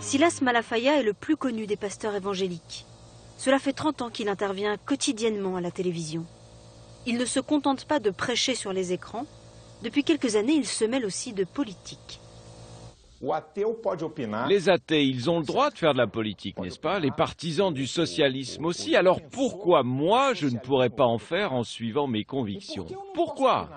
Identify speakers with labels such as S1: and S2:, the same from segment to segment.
S1: Silas Malafaia est le plus connu des pasteurs évangéliques. Cela fait 30 ans qu'il intervient quotidiennement à la télévision. Il ne se contente pas de prêcher sur les écrans. Depuis quelques années, il se mêle aussi de politique.
S2: Les athées, ils ont le droit de faire de la politique, n'est-ce pas? Les partisans du socialisme aussi. Alors pourquoi moi, je ne pourrais pas en faire en suivant mes convictions? Pourquoi?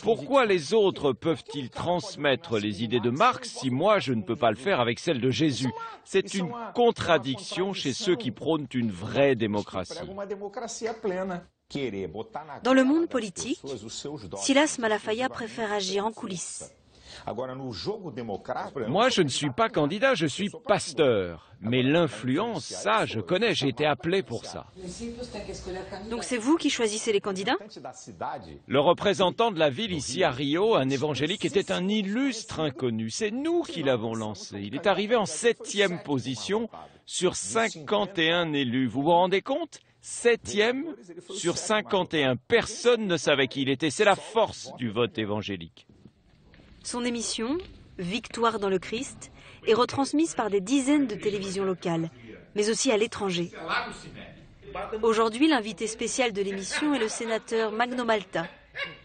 S2: Pourquoi les autres peuvent-ils transmettre les idées de Marx si moi je ne peux pas le faire avec celles de Jésus? C'est une contradiction chez ceux qui prônent une vraie démocratie.
S1: Dans le monde politique, Silas Malafaia préfère agir en coulisses.
S2: Moi, je ne suis pas candidat, je suis pasteur. Mais l'influence, ça, je connais, j'ai été appelé pour ça.
S1: Donc c'est vous qui choisissez les candidats?
S2: Le représentant de la ville ici à Rio, un évangélique, était un illustre inconnu. C'est nous qui l'avons lancé. Il est arrivé en 7e position sur 51 élus. Vous vous rendez compte? 7e sur 51. Personne ne savait qui il était. C'est la force du vote évangélique.
S1: Son émission, Victoire dans le Christ, est retransmise par des dizaines de télévisions locales, mais aussi à l'étranger. Aujourd'hui, l'invité spécial de l'émission est le sénateur Magno Malta,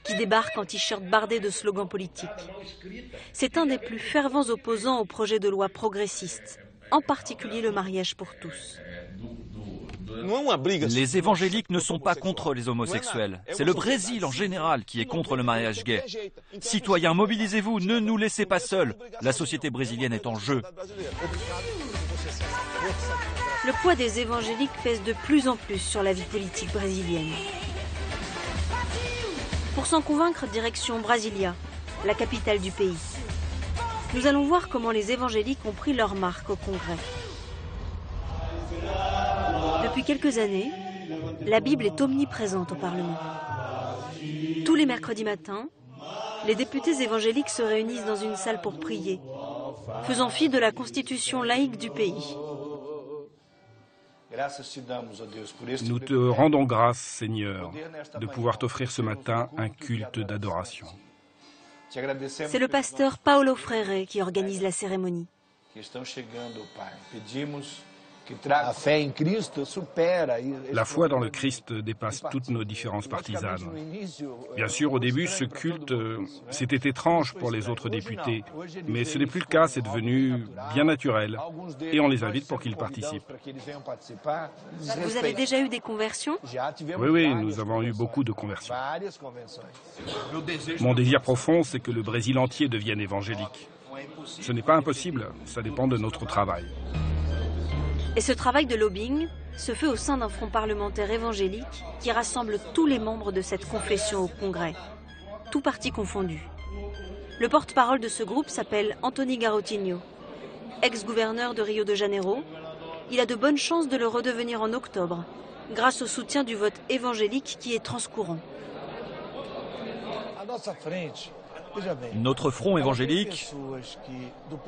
S1: qui débarque en t-shirt bardé de slogans politiques. C'est un des plus fervents opposants au projet de loi progressiste, en particulier le mariage pour tous.
S3: Les évangéliques ne sont pas contre les homosexuels. C'est le Brésil en général qui est contre le mariage gay. Citoyens, mobilisez-vous, ne nous laissez pas seuls. La société brésilienne est en jeu.
S1: Le poids des évangéliques pèse de plus en plus sur la vie politique brésilienne. Pour s'en convaincre, direction Brasilia, la capitale du pays. Nous allons voir comment les évangéliques ont pris leur marque au Congrès. Depuis quelques années, la Bible est omniprésente au Parlement. Tous les mercredis matins, les députés évangéliques se réunissent dans une salle pour prier, faisant fi de la constitution laïque du pays.
S4: Nous te rendons grâce, Seigneur, de pouvoir t'offrir ce matin un culte d'adoration.
S1: C'est le pasteur Paulo Freire qui organise la cérémonie.
S4: La foi dans le Christ dépasse toutes nos différences partisanes. Bien sûr, au début, ce culte, c'était étrange pour les autres députés, mais ce n'est plus le cas, c'est devenu bien naturel, et on les invite pour qu'ils participent.
S1: Vous avez déjà eu des conversions?
S4: Oui, nous avons eu beaucoup de conversions. Mon désir profond, c'est que le Brésil entier devienne évangélique. Ce n'est pas impossible, ça dépend de notre travail.
S1: Et ce travail de lobbying se fait au sein d'un front parlementaire évangélique qui rassemble tous les membres de cette confession au Congrès, tous partis confondus. Le porte-parole de ce groupe s'appelle Antony Garotinho. Ex-gouverneur de Rio de Janeiro, il a de bonnes chances de le redevenir en octobre, grâce au soutien du vote évangélique qui est transcourant.
S3: Notre front évangélique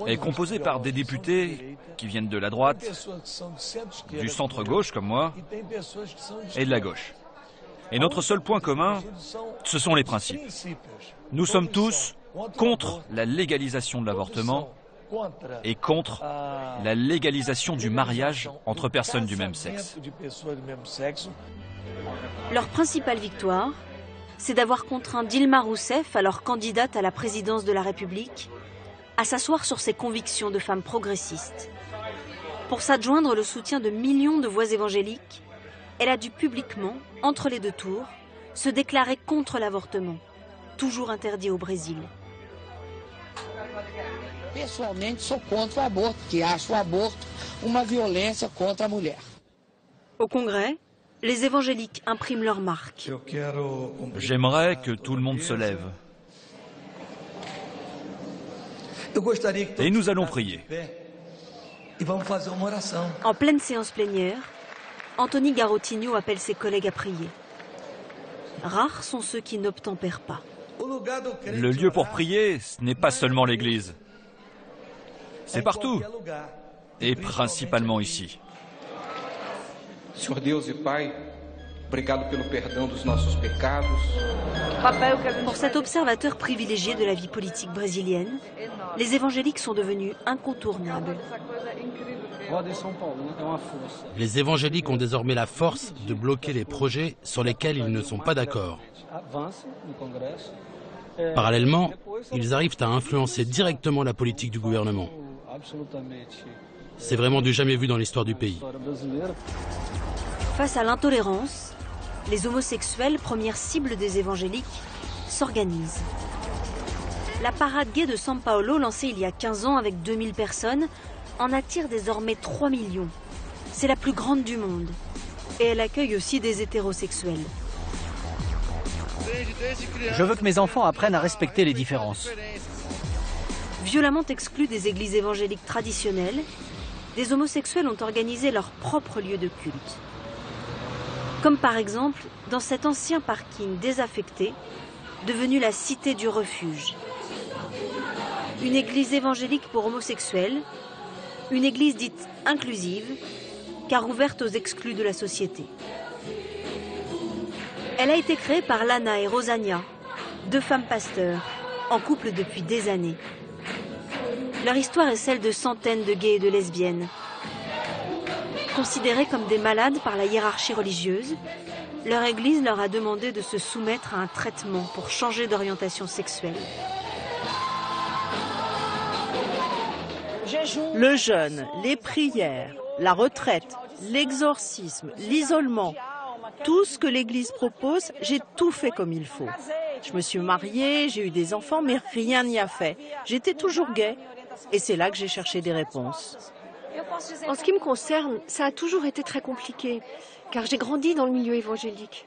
S3: est composé par des députés qui viennent de la droite, du centre-gauche comme moi, et de la gauche. Et notre seul point commun, ce sont les principes. Nous sommes tous contre la légalisation de l'avortement et contre la légalisation du mariage entre personnes du même sexe.
S1: Leur principale victoire, c'est d'avoir contraint Dilma Rousseff, alors candidate à la présidence de la République, à s'asseoir sur ses convictions de femme progressiste. Pour s'adjoindre le soutien de millions de voix évangéliques, elle a dû publiquement, entre les deux tours, se déclarer contre l'avortement, toujours interdit au Brésil.
S5: Pessoalmente, sou contra o aborto, que acho o aborto uma violência contra a mulher.
S1: Au Congrès, les évangéliques impriment leur marque.
S3: J'aimerais que tout le monde se lève. Et nous allons prier.
S1: En pleine séance plénière, Antony Garotinho appelle ses collègues à prier. Rares sont ceux qui n'obtempèrent pas.
S3: Le lieu pour prier, ce n'est pas seulement l'église. C'est partout, et principalement ici.
S1: Pour cet observateur privilégié de la vie politique brésilienne, les évangéliques sont devenus incontournables.
S6: Les évangéliques ont désormais la force de bloquer les projets sur lesquels ils ne sont pas d'accord. Parallèlement, ils arrivent à influencer directement la politique du gouvernement. C'est vraiment du jamais vu dans l'histoire du pays.
S1: Face à l'intolérance, les homosexuels, première cible des évangéliques, s'organisent. La parade gay de São Paulo, lancée il y a 15 ans avec 2000 personnes, en attire désormais 3 millions. C'est la plus grande du monde. Et elle accueille aussi des hétérosexuels.
S7: Je veux que mes enfants apprennent à respecter les différences.
S1: Violemment exclus des églises évangéliques traditionnelles, des homosexuels ont organisé leur propre lieu de culte. Comme par exemple dans cet ancien parking désaffecté, devenu la cité du refuge. Une église évangélique pour homosexuels, une église dite inclusive, car ouverte aux exclus de la société. Elle a été créée par Lana et Rosania, deux femmes pasteurs, en couple depuis des années. Leur histoire est celle de centaines de gays et de lesbiennes. Considérés comme des malades par la hiérarchie religieuse, leur église leur a demandé de se soumettre à un traitement pour changer d'orientation sexuelle.
S8: Le jeûne, les prières, la retraite, l'exorcisme, l'isolement, tout ce que l'Église propose, j'ai tout fait comme il faut. Je me suis mariée, j'ai eu des enfants, mais rien n'y a fait. J'étais toujours gay et c'est là que j'ai cherché des réponses.
S9: En ce qui me concerne, ça a toujours été très compliqué, car j'ai grandi dans le milieu évangélique.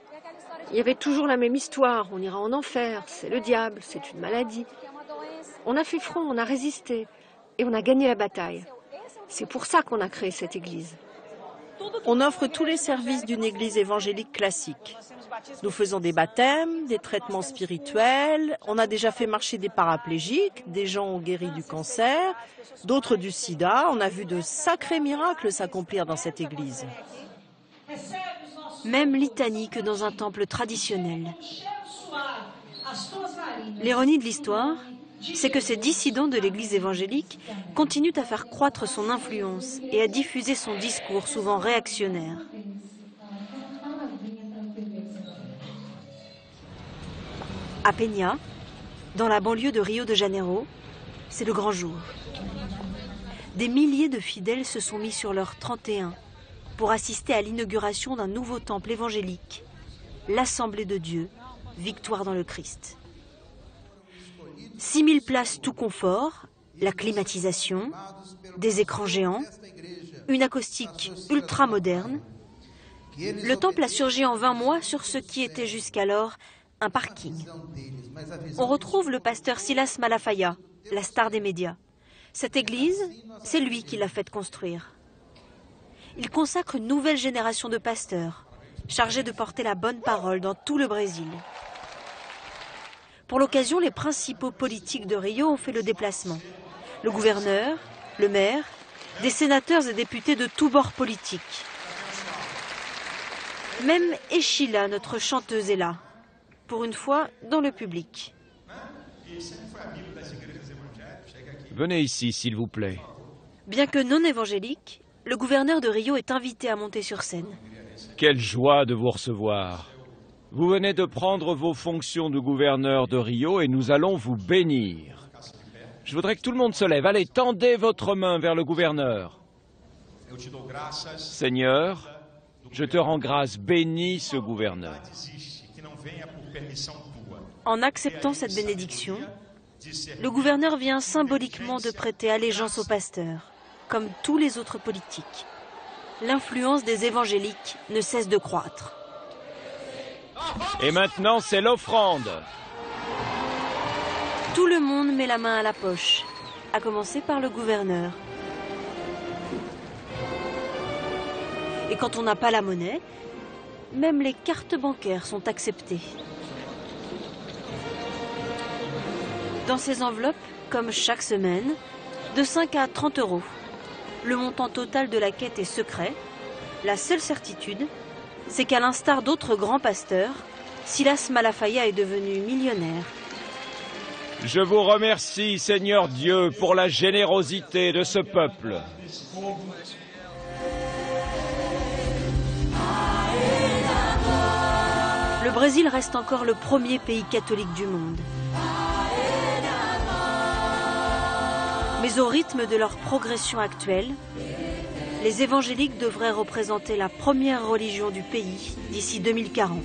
S9: Il y avait toujours la même histoire, on ira en enfer, c'est le diable, c'est une maladie. On a fait front, on a résisté. Et on a gagné la bataille. C'est pour ça qu'on a créé cette église.
S8: On offre tous les services d'une église évangélique classique. Nous faisons des baptêmes, des traitements spirituels. On a déjà fait marcher des paraplégiques, des gens ont guéri du cancer, d'autres du sida. On a vu de sacrés miracles s'accomplir dans cette église.
S1: Même litanie que dans un temple traditionnel. L'ironie de l'histoire, c'est que ces dissidents de l'Église évangélique continuent à faire croître son influence et à diffuser son discours souvent réactionnaire. À Peña, dans la banlieue de Rio de Janeiro, c'est le grand jour. Des milliers de fidèles se sont mis sur leur 31 pour assister à l'inauguration d'un nouveau temple évangélique, l'Assemblée de Dieu, Victoire dans le Christ. 6000 places tout confort, la climatisation, des écrans géants, une acoustique ultra moderne. Le temple a surgi en 20 mois sur ce qui était jusqu'alors un parking. On retrouve le pasteur Silas Malafaia, la star des médias. Cette église, c'est lui qui l'a faite construire. Il consacre une nouvelle génération de pasteurs, chargés de porter la bonne parole dans tout le Brésil. Pour l'occasion, les principaux politiques de Rio ont fait le déplacement. Le gouverneur, le maire, des sénateurs et députés de tous bords politiques. Même Eshila, notre chanteuse, est là. Pour une fois, dans le public.
S2: Venez ici, s'il vous plaît.
S1: Bien que non évangélique, le gouverneur de Rio est invité à monter sur scène.
S2: Quelle joie de vous recevoir. Vous venez de prendre vos fonctions de gouverneur de Rio et nous allons vous bénir. Je voudrais que tout le monde se lève. Allez, tendez votre main vers le gouverneur. Seigneur, je te rends grâce, bénis ce gouverneur.
S1: En acceptant cette bénédiction, le gouverneur vient symboliquement de prêter allégeance au pasteur, comme tous les autres politiques. L'influence des évangéliques ne cesse de croître.
S2: Et maintenant, c'est l'offrande.
S1: Tout le monde met la main à la poche, à commencer par le gouverneur. Et quand on n'a pas la monnaie, même les cartes bancaires sont acceptées. Dans ces enveloppes, comme chaque semaine, de 5 à 30 €. Le montant total de la quête est secret. La seule certitude, c'est qu'à l'instar d'autres grands pasteurs, Silas Malafaia est devenu millionnaire.
S2: Je vous remercie, Seigneur Dieu, pour la générosité de ce peuple.
S1: Le Brésil reste encore le premier pays catholique du monde. Mais au rythme de leur progression actuelle, les évangéliques devraient représenter la première religion du pays d'ici 2040.